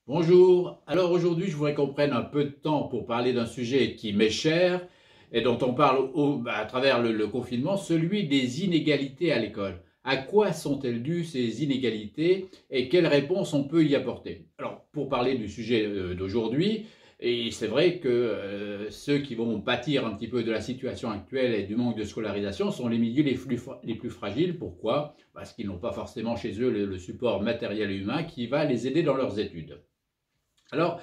Bonjour, alors aujourd'hui je voudrais qu'on prenne un peu de temps pour parler d'un sujet qui m'est cher et dont on parle à travers le confinement, celui des inégalités à l'école. À quoi sont-elles dues ces inégalités et quelles réponses on peut y apporter? Alors pour parler du sujet d'aujourd'hui, et c'est vrai que ceux qui vont pâtir un petit peu de la situation actuelle et du manque de scolarisation sont les milieux les plus fragiles. Pourquoi? Parce qu'ils n'ont pas forcément chez eux le support matériel et humain qui va les aider dans leurs études. Alors,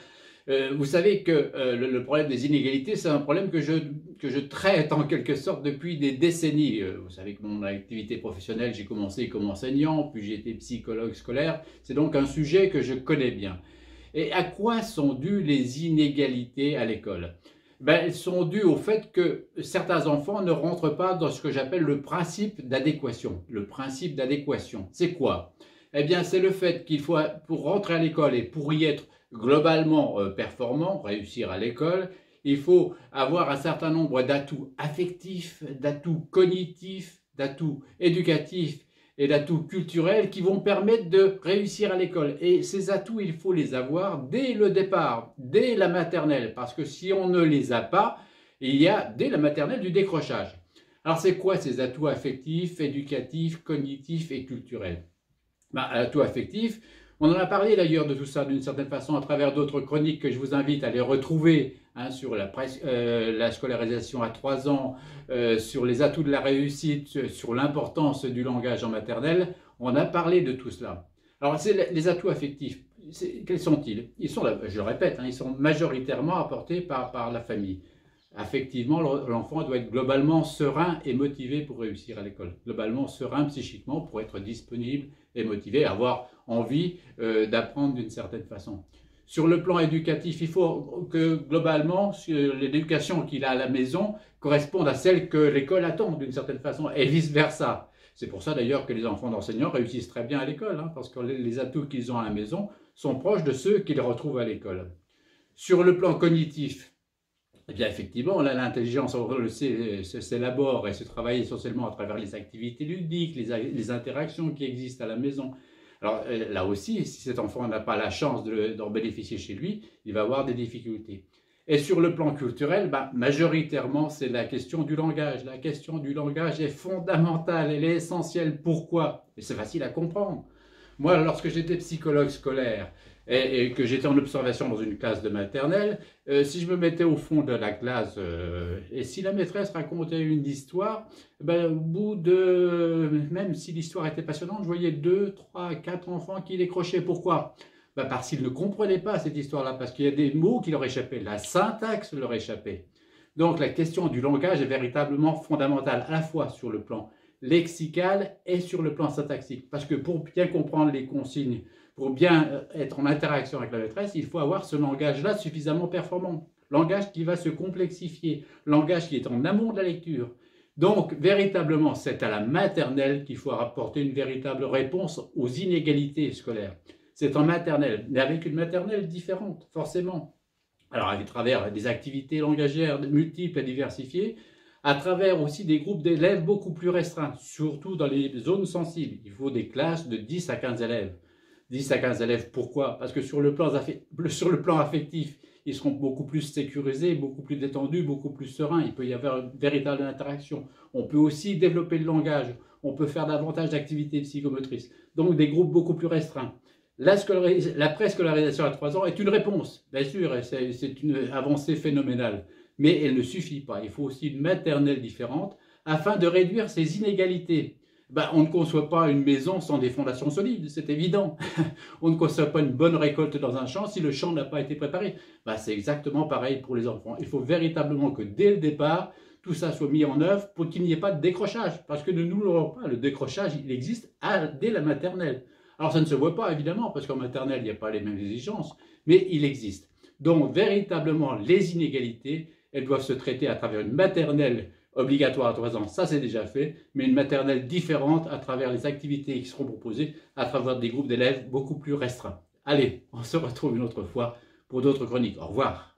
vous savez que le problème des inégalités, c'est un problème que je traite en quelque sorte depuis des décennies. Vous savez que mon activité professionnelle, j'ai commencé comme enseignant, puis j'ai été psychologue scolaire. C'est donc un sujet que je connais bien. Et à quoi sont dues les inégalités à l'école? Ben, elles sont dues au fait que certains enfants ne rentrent pas dans ce que j'appelle le principe d'adéquation. Le principe d'adéquation, c'est quoi? Eh bien, c'est le fait qu'il faut, pour rentrer à l'école et pour y être globalement performant, réussir à l'école, il faut avoir un certain nombre d'atouts affectifs, d'atouts cognitifs, d'atouts éducatifs et d'atouts culturels qui vont permettre de réussir à l'école. Et ces atouts, il faut les avoir dès le départ, dès la maternelle, parce que si on ne les a pas, il y a dès la maternelle du décrochage. Alors c'est quoi ces atouts affectifs, éducatifs, cognitifs et culturels? Atouts affectifs, on en a parlé d'ailleurs de tout ça d'une certaine façon à travers d'autres chroniques que je vous invite à les retrouver sur la scolarisation à 3 ans, sur les atouts de la réussite, sur l'importance du langage en maternelle. On a parlé de tout cela. Alors, les atouts affectifs, quels sont-ils? Ils sont, je le répète, ils sont majoritairement apportés par la famille. Affectivement, l'enfant doit être globalement serein et motivé pour réussir à l'école. Globalement serein psychiquement pour être disponible et motivé, avoir envie d'apprendre d'une certaine façon. Sur le plan éducatif, il faut que globalement l'éducation qu'il a à la maison corresponde à celle que l'école attend d'une certaine façon et vice-versa. C'est pour ça d'ailleurs que les enfants d'enseignants réussissent très bien à l'école, parce que les atouts qu'ils ont à la maison sont proches de ceux qu'ils retrouvent à l'école. Sur le plan cognitif, eh bien, effectivement, là, l'intelligence, on le sait, s'élabore et se travaille essentiellement à travers les activités ludiques, les interactions qui existent à la maison. Alors, là aussi, si cet enfant n'a pas la chance d'en bénéficier chez lui, il va avoir des difficultés. Et sur le plan culturel, majoritairement, c'est la question du langage. La question du langage est fondamentale, elle est essentielle. Pourquoi? Et c'est facile à comprendre. Moi, lorsque j'étais psychologue scolaire et que j'étais en observation dans une classe de maternelle, si je me mettais au fond de la classe et si la maîtresse racontait une histoire, au bout de, même si l'histoire était passionnante, je voyais 2, 3, 4 enfants qui décrochaient. Pourquoi? Parce qu'ils ne comprenaient pas cette histoire-là, parce qu'il y a des mots qui leur échappaient, la syntaxe leur échappait. Donc la question du langage est véritablement fondamentale, à la fois sur le plan lexical et sur le plan syntaxique. Parce que pour bien comprendre les consignes, pour bien être en interaction avec la maîtresse, il faut avoir ce langage-là suffisamment performant. Langage qui va se complexifier, langage qui est en amont de la lecture. Donc, véritablement, c'est à la maternelle qu'il faut apporter une véritable réponse aux inégalités scolaires. C'est en maternelle, mais avec une maternelle différente, forcément. Alors, à travers des activités langagières multiples et diversifiées, à travers aussi des groupes d'élèves beaucoup plus restreints, surtout dans les zones sensibles. Il faut des classes de 10 à 15 élèves. 10 à 15 élèves, pourquoi? Parce que sur le plan affectif, ils seront beaucoup plus sécurisés, beaucoup plus détendus, beaucoup plus sereins. Il peut y avoir une véritable interaction. On peut aussi développer le langage. On peut faire davantage d'activités psychomotrices. Donc des groupes beaucoup plus restreints. La préscolarisation à 3 ans est une réponse, bien sûr, c'est une avancée phénoménale. Mais elle ne suffit pas. Il faut aussi une maternelle différente afin de réduire ces inégalités. On ne conçoit pas une maison sans des fondations solides, c'est évident. On ne conçoit pas une bonne récolte dans un champ si le champ n'a pas été préparé. C'est exactement pareil pour les enfants. Il faut véritablement que dès le départ, tout ça soit mis en œuvre pour qu'il n'y ait pas de décrochage. Parce que ne nous l'aurons pas, le décrochage, il existe dès la maternelle. Alors ça ne se voit pas évidemment, parce qu'en maternelle, il n'y a pas les mêmes exigences, mais il existe. Donc véritablement, les inégalités, elles doivent se traiter à travers une maternelle obligatoire à 3 ans, ça c'est déjà fait, mais une maternelle différente à travers les activités qui seront proposées, à travers des groupes d'élèves beaucoup plus restreints. Allez, on se retrouve une autre fois pour d'autres chroniques. Au revoir.